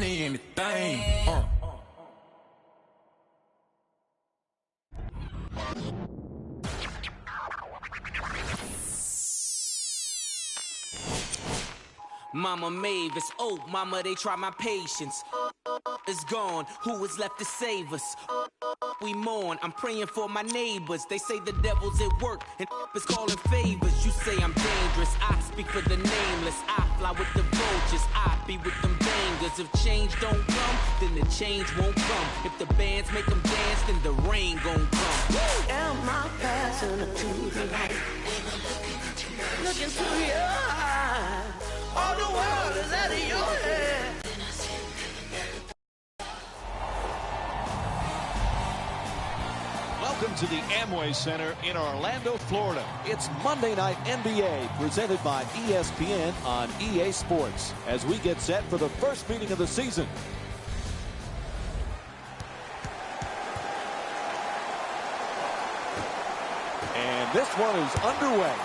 money, anything. Mama Mavis, oh mama, they try my patience. Is gone, who is left to save us? We mourn, I'm praying for my neighbors. They say the devil's at work and is calling favors. You say I'm dangerous, I speak for the nameless. I fly with the vultures, I be with them bangers. If change don't come, then the change won't come. If the bands make them dance, then the rain gon' come. Am I passing to the light? Looking through your eyes, all the world is out of your head. Welcome to the Amway Center in Orlando, Florida. It's Monday Night NBA presented by ESPN on EA Sports as we get set for the first meeting of the season. And this one is underway.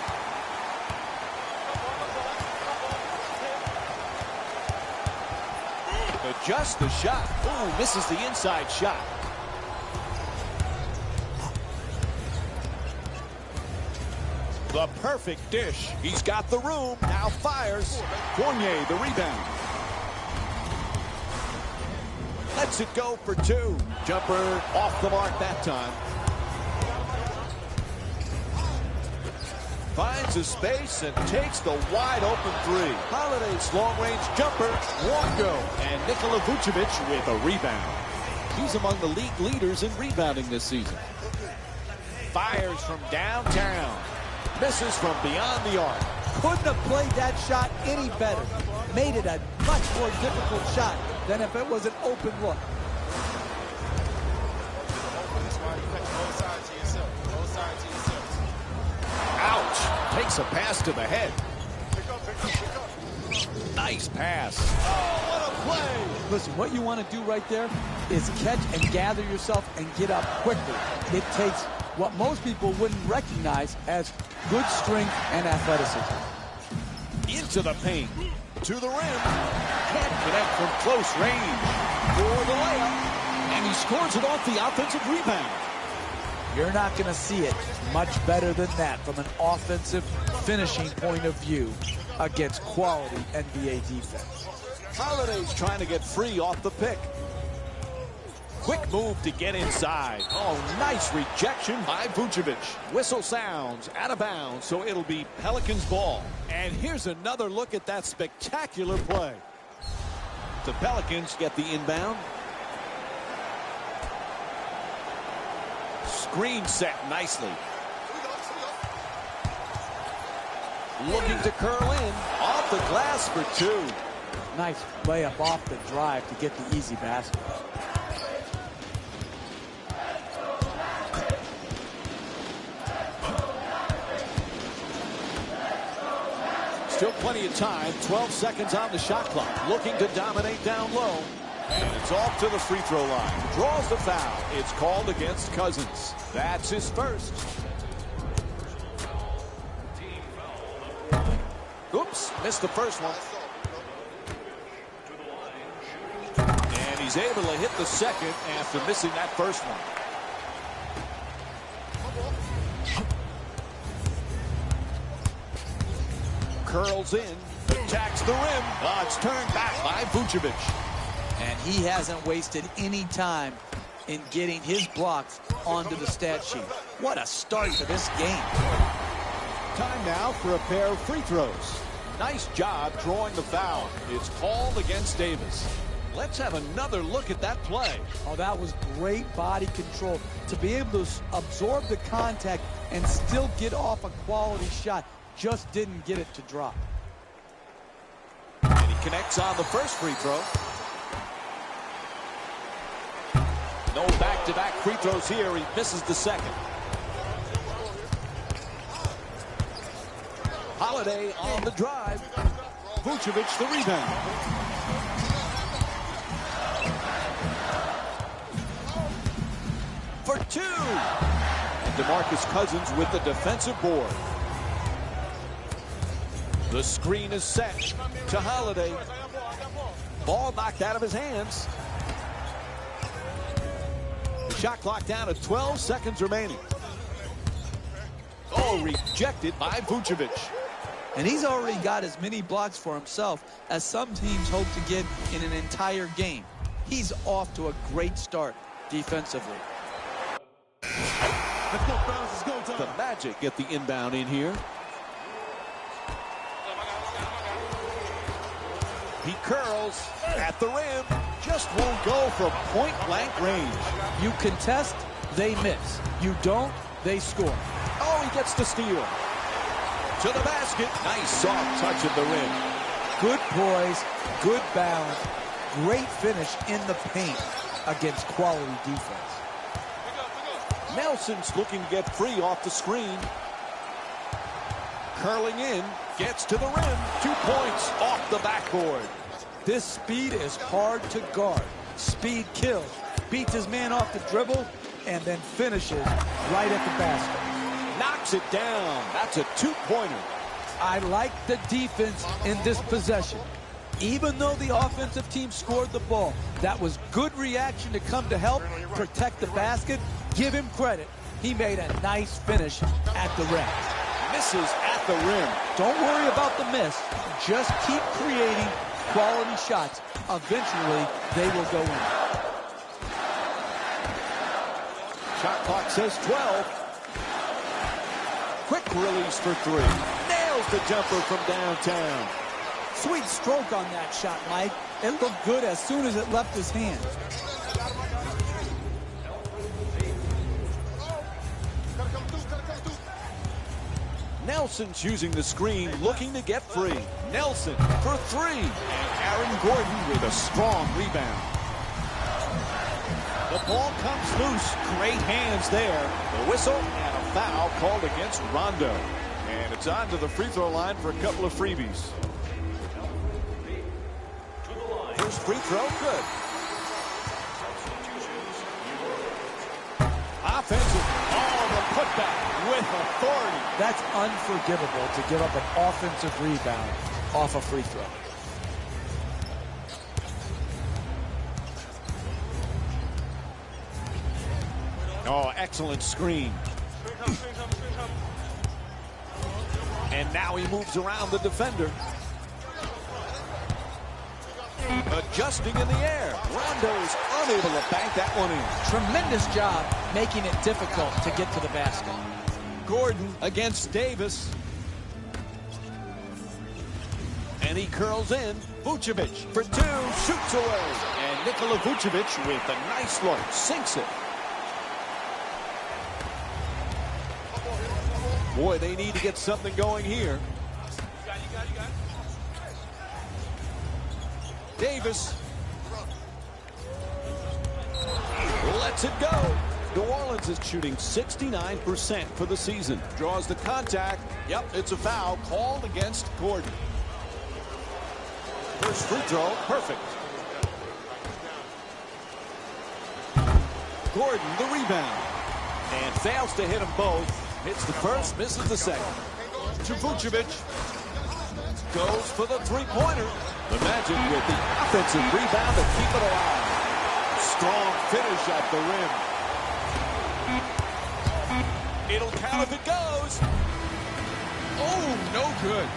Adjusts the shot. Ooh, misses the inside shot. The perfect dish. He's got the room. Now fires. Fournier, the rebound. Lets it go for two. Jumper off the mark that time. Finds a space and takes the wide open three. Holiday's long-range jumper won't go. And Nikola Vucevic with a rebound. He's among the league leaders in rebounding this season. Fires from downtown. Misses from beyond the arc. Couldn't have played that shot any better. Made it a much more difficult shot than if it was an open look. Ouch. Takes a pass to the head. Nice pass. Oh, what a play. Listen, what you want to do right there is catch and gather yourself and get up quickly. It takes what most people wouldn't recognize as good strength and athleticism. Into the paint. To the rim. Can't connect from close range. For the layup. And he scores it off the offensive rebound. You're not going to see it much better than that from an offensive finishing point of view against quality NBA defense. Holiday's trying to get free off the pick. Quick move to get inside. Oh, nice rejection by Vucevic. Whistle sounds out of bounds, so it'll be Pelicans ball. And here's another look at that spectacular play. The Pelicans get the inbound. Screen set nicely. Looking to curl in. Off the glass for two. Nice layup off the drive to get the easy basket. Still plenty of time. 12 seconds on the shot clock. Looking to dominate down low. And it's off to the free throw line. Draws the foul. It's called against Cousins. That's his first. Oops, missed the first one. And he's able to hit the second after missing that first one. Curls in, attacks the rim. Oh, it's turned back by Vucevic. And he hasn't wasted any time in getting his blocks onto the stat sheet. What a start to this game. Time now for a pair of free throws. Nice job drawing the foul. It's called against Davis. Let's have another look at that play. Oh, that was great body control to be able to absorb the contact and still get off a quality shot. Just didn't get it to drop. And he connects on the first free throw. No back-to-back free throws here. He misses the second. Holiday on the drive. Vucevic the rebound. For two. And DeMarcus Cousins with the defensive board. The screen is set to Holiday. Ball knocked out of his hands. The shot clock down at 12 seconds remaining. Oh, rejected by Vucevic. And he's already got as many blocks for himself as some teams hope to get in an entire game. He's off to a great start defensively. The Magic get the inbound in here. He curls at the rim. Just won't go from point-blank range. You contest, they miss. You don't, they score. Oh, he gets the steal. To the basket. Nice soft touch at the rim. Good poise, good balance, great finish in the paint against quality defense. Nelson's looking to get free off the screen. Curling in, gets to the rim. 2 points off the backboard. This speed is hard to guard. Speed kills. Beats his man off the dribble and then finishes right at the basket. Knocks it down. That's a 2-pointer. I like the defense in this possession. Even though the offensive team scored the ball, that was good reaction to come to help protect the basket. Give him credit. He made a nice finish at the rim. Misses at the rim. Don't worry about the miss. Just keep creating quality shots. Eventually, they will go in. Shot clock says 12. Quick release for 3. Nails the jumper from downtown. Sweet stroke on that shot, Mike. It looked good as soon as it left his hand. Nelson's using the screen, looking to get free. Nelson for 3. And Aaron Gordon with a strong rebound. The ball comes loose. Great hands there. The whistle and a foul called against Rondo. And it's on to the free throw line for a couple of freebies. First free throw, good. Offensive. Oh, the putback with authority. That's unforgivable to give up an offensive rebound off a free throw. Oh, excellent screen. And now he moves around the defender. Adjusting in the air. Rondo's unable to bank that one in. Tremendous job making it difficult to get to the basket. Gordon against Davis. And he curls in. Vucevic for 2. Shoots away. And Nikola Vucevic with a nice look. Sinks it. Boy, they need to get something going here. Davis lets it go. New Orleans is shooting 69% for the season. Draws the contact. Yep, it's a foul called against Gordon. First free throw, perfect. Gordon, the rebound. And fails to hit them both. Hits the first, misses the second. To Vucevic. Goes for the three-pointer. The Magic with the offensive rebound to keep it alive. Strong finish at the rim. It'll count if it goes. Oh, no good.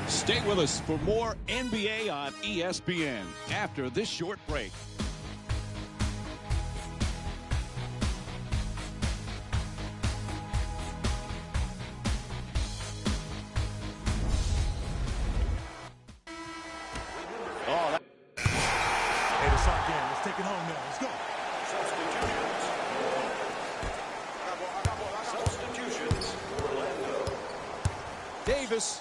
Stay with us for more NBA on ESPN after this short break. Take it home now. Let's go. Substitutions. Davis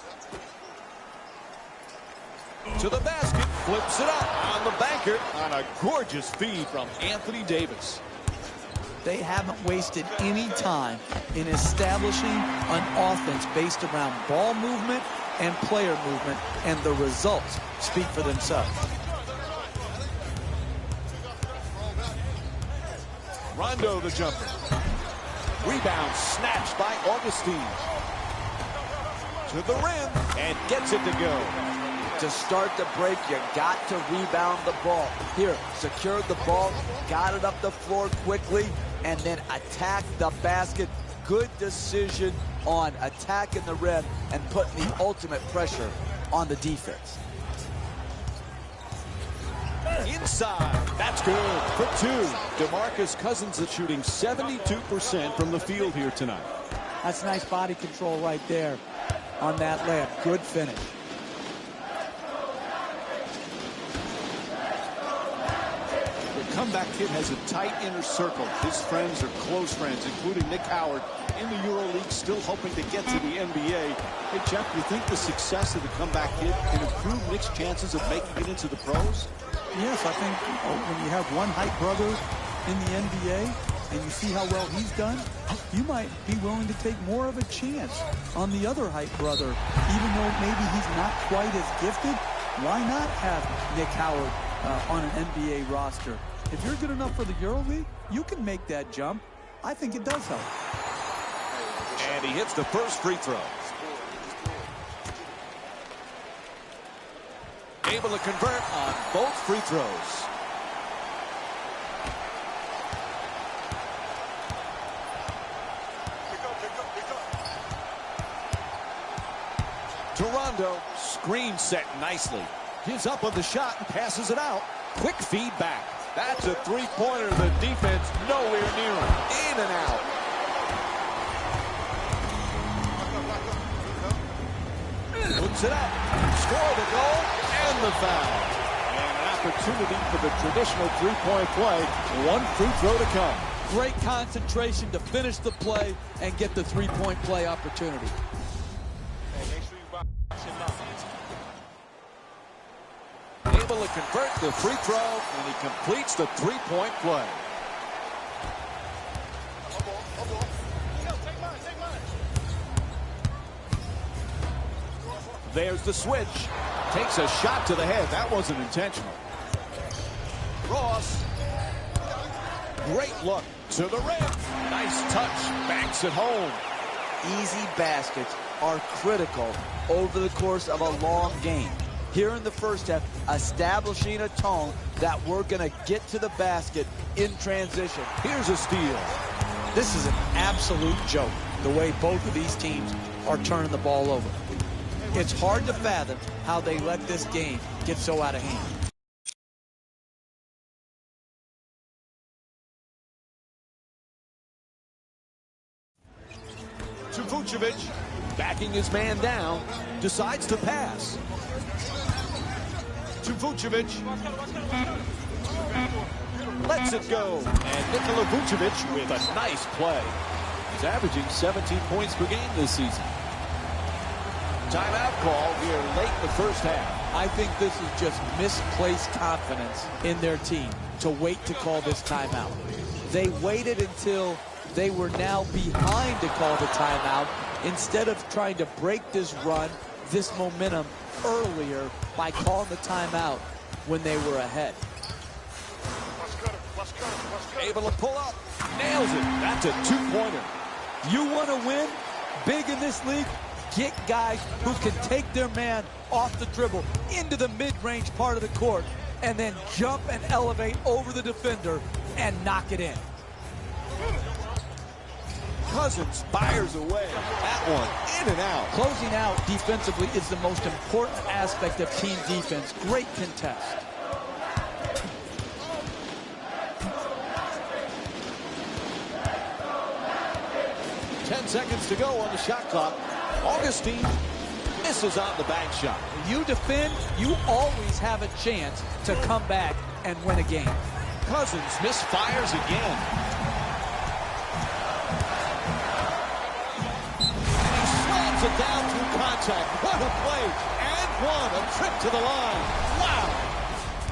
to the basket, flips it up on the banker on a gorgeous feed from Anthony Davis. They haven't wasted any time in establishing an offense based around ball movement and player movement, and the results speak for themselves. Rondo the jumper. Rebound snatched by Augustine. To the rim and gets it to go. To start the break, you got to rebound the ball. Here, secured the ball, got it up the floor quickly, and then attack the basket. Good decision on attacking the rim and putting the ultimate pressure on the defense. Inside, that's good for two. DeMarcus Cousins is shooting 72% from the field here tonight. That's nice body control right there on that layup. Good finish. The comeback kid has a tight inner circle. His friends are close friends, including Nick Howard in the EuroLeague, still hoping to get to the NBA. Hey, Jeff, do you think the success of the comeback kid can improve Nick's chances of making it into the pros? Yes, I think when you have one hype brother in the NBA and you see how well he's done, you might be willing to take more of a chance on the other hype brother. Even though maybe he's not quite as gifted, why not have Nick Howard on an NBA roster? If you're good enough for the EuroLeague, you can make that jump. I think it does help. And he hits the first free throw. Able to convert on both free throws. Toronto, screen set nicely. Gives up on the shot and passes it out. Quick feedback. That's a three-pointer. The defense nowhere near him. In and out. Puts it up. Score the goal and the foul. And an opportunity for the traditional three-point play. One free throw to come. Great concentration to finish the play and get the three-point play opportunity. Able to convert the free throw, and he completes the three-point play. There's the switch. Takes a shot to the head. That wasn't intentional. Ross. Great look to the rim. Nice touch. Banks it home. Easy baskets are critical over the course of a long game. Here in the first half, establishing a tone that we're going to get to the basket in transition. Here's a steal. This is an absolute joke, the way both of these teams are turning the ball over. It's hard to fathom how they let this game get so out of hand. To Vucevic, backing his man down, decides to pass. To Vucevic. Lets it go. And Nikola Vucevic with a nice play. He's averaging 17 points per game this season. Timeout call here late in the first half. I think this is just misplaced confidence in their team to wait to call this timeout. They waited until they were now behind to call the timeout instead of trying to break this run, this momentum earlier by calling the timeout when they were ahead. Able to pull up. Nails it. That's a two-pointer. You want to win big in this league? Get guys who can take their man off the dribble into the mid-range part of the court and then jump and elevate over the defender and knock it in. Cousins fires away. That one in and out. Closing out defensively is the most important aspect of team defense. Great contest. Ten seconds to go on the shot clock. Augustine misses on the bank shot. When you defend, you always have a chance to come back and win a game. Cousins misfires again. And he slams it down through contact. What a play. And one. A trip to the line. Wow.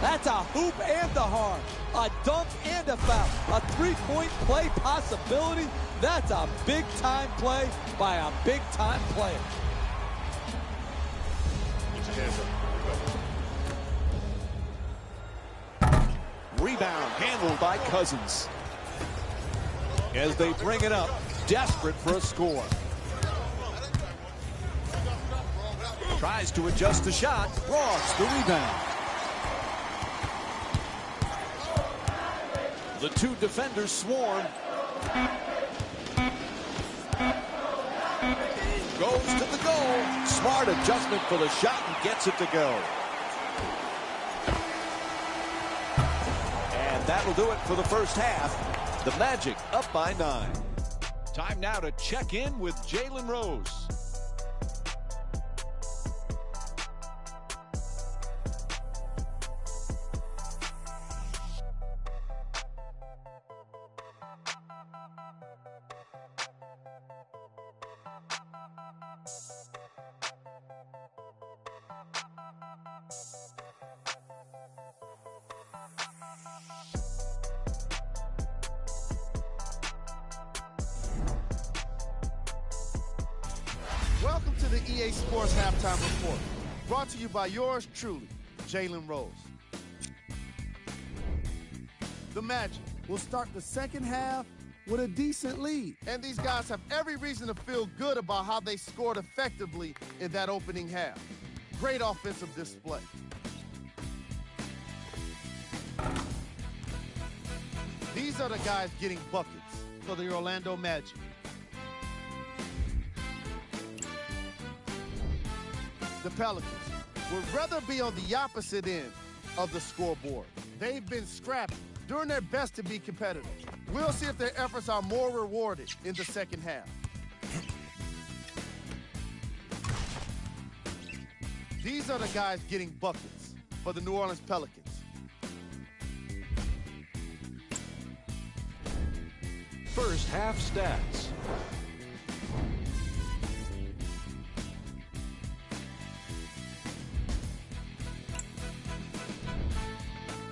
That's a hoop and a harm. A dunk and a foul. A three-point play possibility. That's a big-time play by a big-time player. Rebound handled by Cousins. As they bring it up, desperate for a score. Tries to adjust the shot. Ross, the rebound. The two defenders swarm. Goes to the goal. Smart adjustment for the shot and gets it to go. And that'll do it for the first half. The Magic up by 9. Time now to check in with Jalen Rose. Welcome to the EA Sports Halftime Report, brought to you by yours truly, Jalen Rose. The Magic We'll start the second half with a decent lead. and these guys have every reason to feel good about how they scored effectively in that opening half. Great offensive display. These are the guys getting buckets for the Orlando Magic. The Pelicans would rather be on the opposite end of the scoreboard. They've been scrappy, doing their best to be competitive. We'll see if their efforts are more rewarded in the second half. These are the guys getting buckets for the New Orleans Pelicans. First half stats.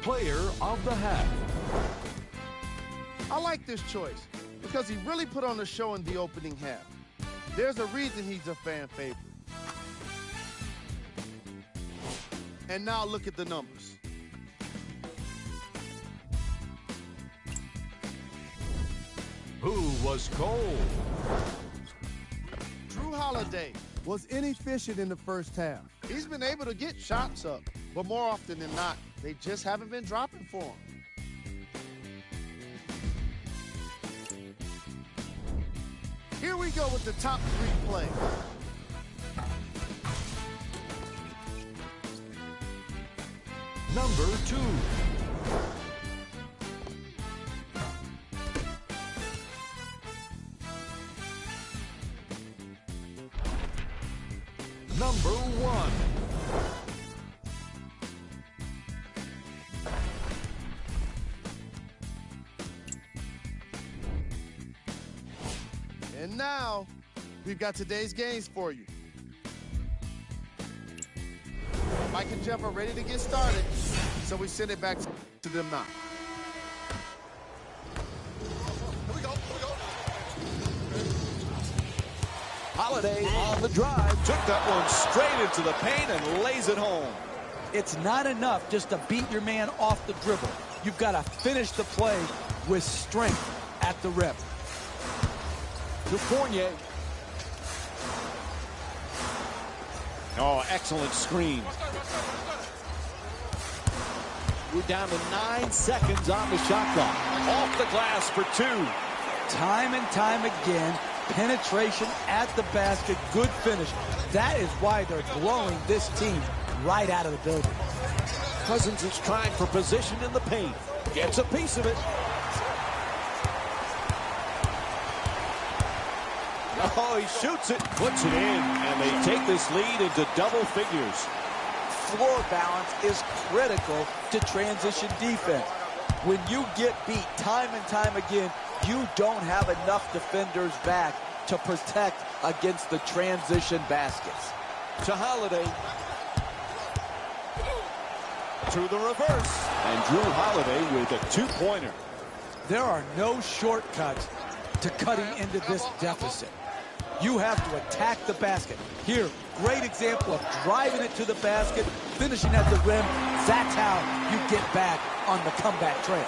Player of the half. I like this choice because he really put on a show in the opening half. There's a reason he's a fan favorite. And now look at the numbers. Who was cold? Drew Holiday. Was inefficient in the first half. He's been able to get shots up, but more often than not, they just haven't been dropping for him. Here we go with the top 3 plays. Number 2. Number 1. And now, we've got today's games for you. Mike and Jeff are ready to get started, so we send it back to them now. Holiday on the drive. Took that one straight into the paint and lays it home. It's not enough just to beat your man off the dribble. You've got to finish the play with strength at the rim. To Fournier. Oh, excellent screen. We're down to 9 seconds on the shot clock. Off the glass for 2. Time and time again, penetration at the basket, good finish. That is why they're blowing this team right out of the building. Cousins is trying for position in the paint. Gets a piece of it. Oh, he shoots it, puts it in, and they take this lead into double figures. Floor balance is critical to transition defense. When you get beat time and time again, you don't have enough defenders back to protect against the transition baskets. To Holiday. To the reverse. And Drew Holiday with a 2-pointer. There are no shortcuts to cutting into this deficit. You have to attack the basket. Here, great example of driving it to the basket, finishing at the rim. That's how you get back on the comeback trail.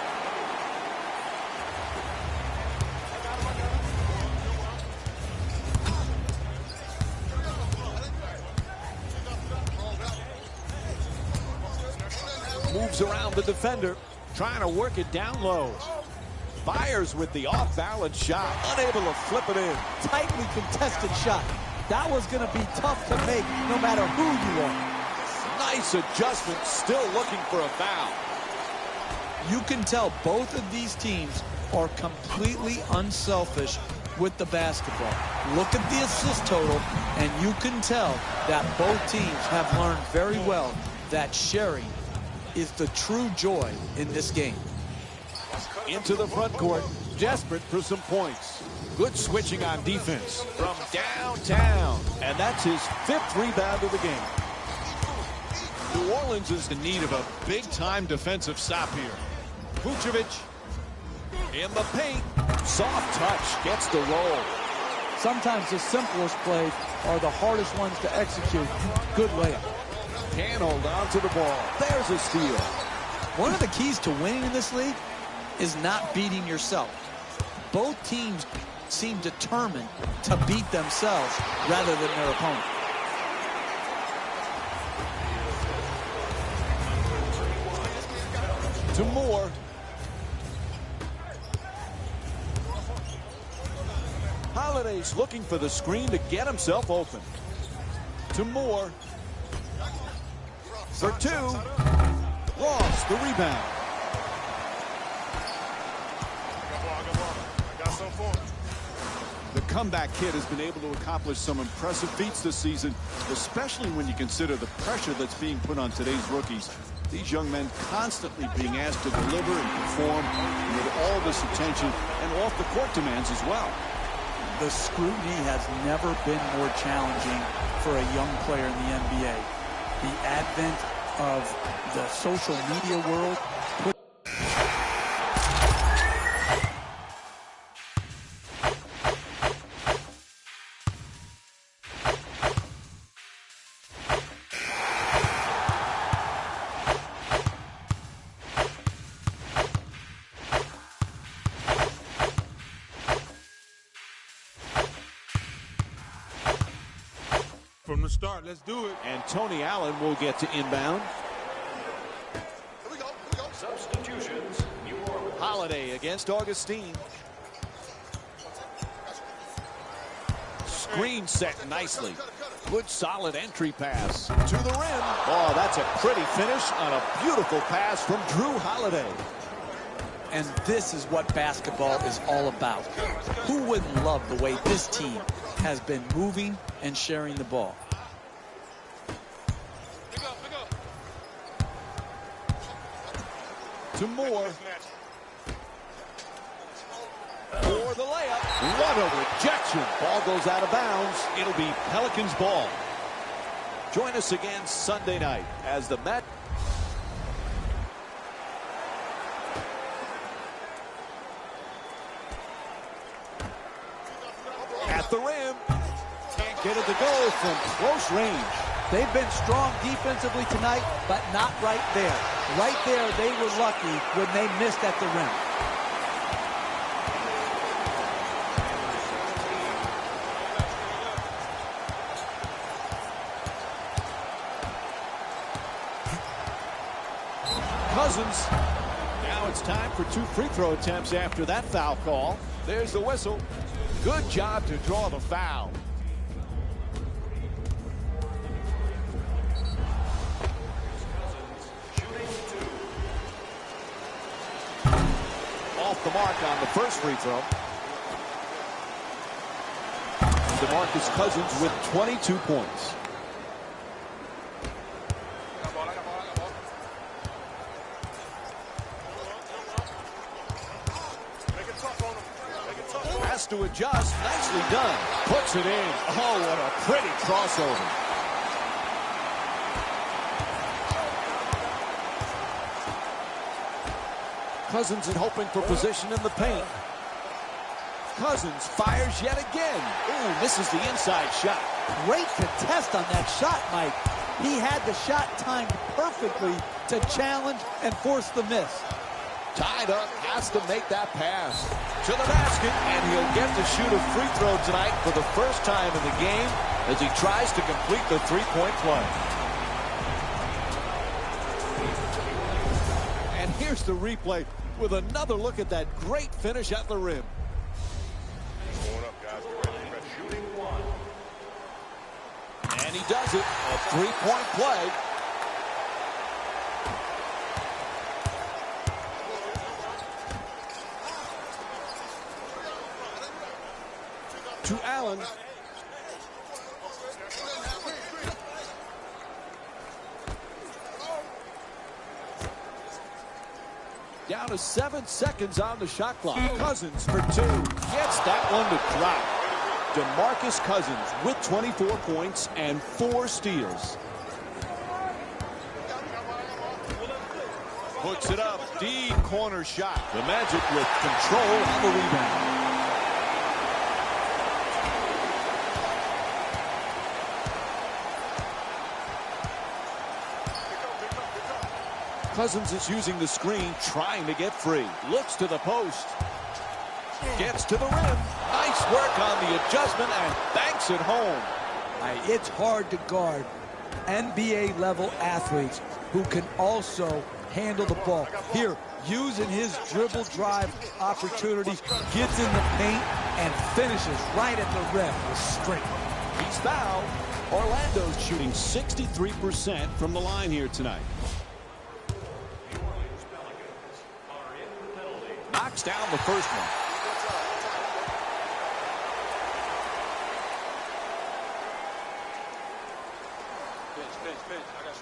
Moves around the defender, trying to work it down low. Fires with the off-balance shot, unable to flip it in. Tightly contested shot. That was going to be tough to make no matter who you are. Nice adjustment, still looking for a foul. You can tell both of these teams are completely unselfish with the basketball. Look at the assist total, and you can tell that both teams have learned very well that sharing is the true joy in this game. Into the front court, desperate for some points. Good switching on defense from downtown, and that's his 5th rebound of the game. New Orleans is in need of a big-time defensive stop here. Vucevic in the paint. Soft touch, gets the roll. Sometimes the simplest plays are the hardest ones to execute. Good layup. Can't hold on to the ball. There's a steal. One of the keys to winning in this league is not beating yourself. Both teams seem determined to beat themselves rather than their opponent. To Moore. Holiday's looking for the screen to get himself open. To Moore. For 2. Ross, the rebound. The comeback kid has been able to accomplish some impressive feats this season, especially when you consider the pressure that's being put on today's rookies. These young men constantly being asked to deliver and perform with all this attention and off-the-court demands as well. The scrutiny has never been more challenging for a young player in the NBA. The advent of the social media world put From the start, let's do it. And Tony Allen will get to inbound. Substitutions. Holiday against Augustine. Screen set nicely. Good solid entry pass to the rim. Oh, that's a pretty finish on a beautiful pass from Drew Holiday. And this is what basketball is all about. Who wouldn't love the way this team has been moving and sharing the ball? To Moore. For the layup. What a rejection. Ball goes out of bounds. It'll be Pelicans ball. Join us again Sunday night as the Mets. At the rim. Can't get it to go from close range. They've been strong defensively tonight, but not right there. Right there, they were lucky when they missed at the rim. Cousins. Now it's time for 2 free throw attempts after that foul call. There's the whistle. Good job to draw the foul. Off the mark on the first free throw. DeMarcus Cousins with 22 points. Has to adjust. Nicely done. Puts it in. Oh, what a pretty crossover. Cousins in hoping for position in the paint. Cousins fires yet again. Ooh, misses the inside shot. Great contest on that shot, Mike. He had the shot timed perfectly to challenge and force the miss. Tied up, has to make that pass to the basket, and he'll get to shoot a free throw tonight for the first time in the game as he tries to complete the three-point play. here's the replay with another look at that great finish at the rim. Going up, guys. Get ready for shooting one. And he does it. A three-point play. To Allen. Down to 7 seconds on the shot clock. Cousins for 2. Gets that one to drop. DeMarcus Cousins with 24 points and 4 steals. Puts it up. Deep corner shot. The Magic with control on the rebound. Cousins is using the screen, trying to get free. Looks to the post. Gets to the rim. Nice work on the adjustment and banks it home. It's hard to guard NBA-level athletes who can also handle the ball. Here, using his dribble drive opportunity, gets in the paint and finishes right at the rim with strength. He's fouled. Orlando's shooting 63% from the line here tonight. Knocks down the first one. Pinch. I got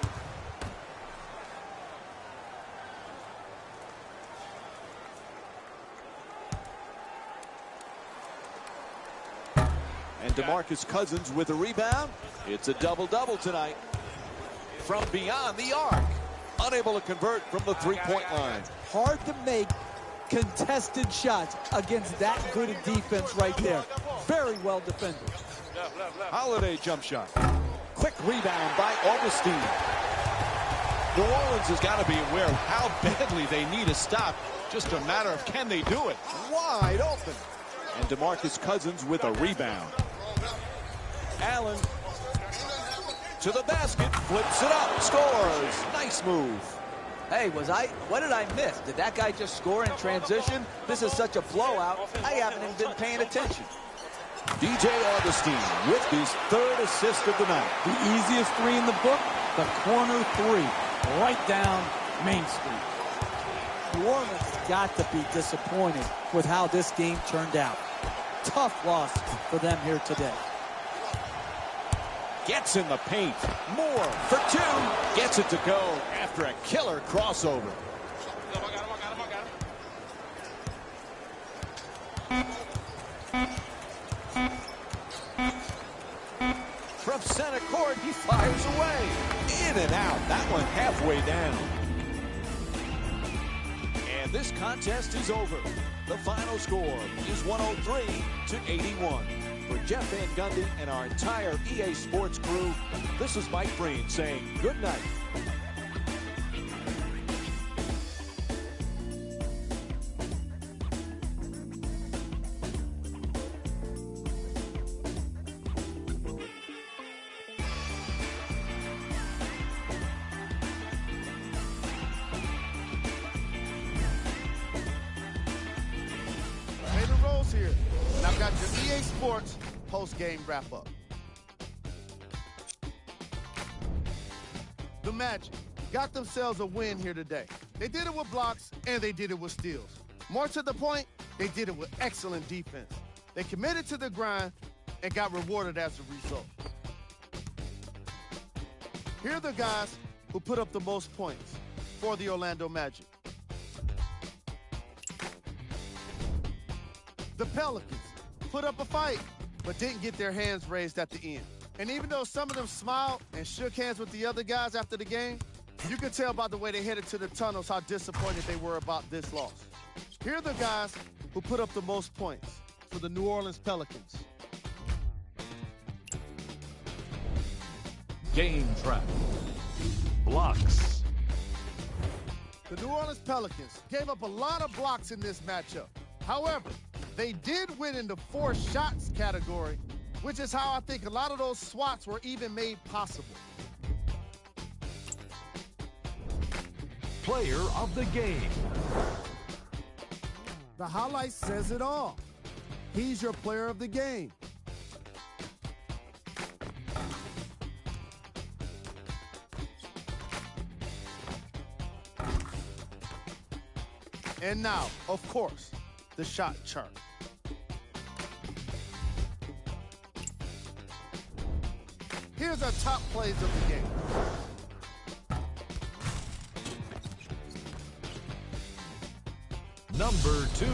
you. And DeMarcus Cousins with a rebound. It's a double-double tonight. From beyond the arc. Unable to convert from the three-point line. Hard to make contested shots against that good a defense right there. Very well defended. Holiday jump shot. Quick rebound by Augustine. New Orleans has got to be aware of how badly they need a stop. Just a matter of can they do it. Wide open. And DeMarcus Cousins with a rebound. Allen to the basket, flips it up, scores. Nice move. Hey, what did I miss? Did that guy just score in transition? This is such a blowout, I haven't even been paying attention. DJ Augustine with his 3rd assist of the night. The easiest 3 in the book, the corner 3, right down Main Street. New Orleans got to be disappointed with how this game turned out. Tough loss for them here today. Gets in the paint. Moore for 2. Gets it to go after a killer crossover. I got him. From center court, he fires away. In and out. That one halfway down. And this contest is over. The final score is 103-81. For Jeff Van Gundy and our entire EA Sports crew, this is Mike Breen saying good night. Taylor Rose here, and I've got your EA Sports post-game wrap-up. The Magic got themselves a win here today. They did it with blocks, and they did it with steals. More to the point, they did it with excellent defense. They committed to the grind and got rewarded as a result. Here are the guys who put up the most points for the Orlando Magic. The Pelicans put up a fight, but didn't get their hands raised at the end. And even though some of them smiled and shook hands with the other guys after the game, you could tell by the way they headed to the tunnels how disappointed they were about this loss. Here are the guys who put up the most points for the New Orleans Pelicans. Game trap. Blocks. The New Orleans Pelicans gave up a lot of blocks in this matchup. However, they did win in the 4 shots category, which is how I think a lot of those swats were even made possible. player of the game. The highlight says it all. He's your player of the game. And now, of course, the shot chart. Here's our top plays of the game. Number 2.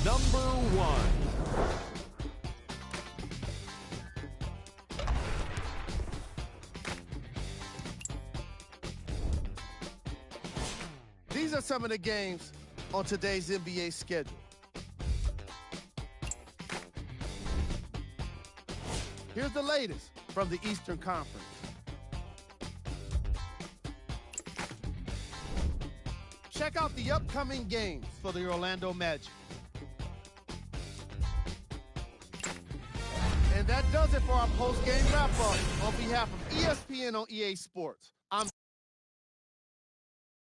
Number 1. These are some of the games on today's NBA schedule. Here's the latest from the Eastern Conference. Check out the upcoming games for the Orlando Magic. And that does it for our post-game wrap-up on behalf of ESPN on EA Sports. I'm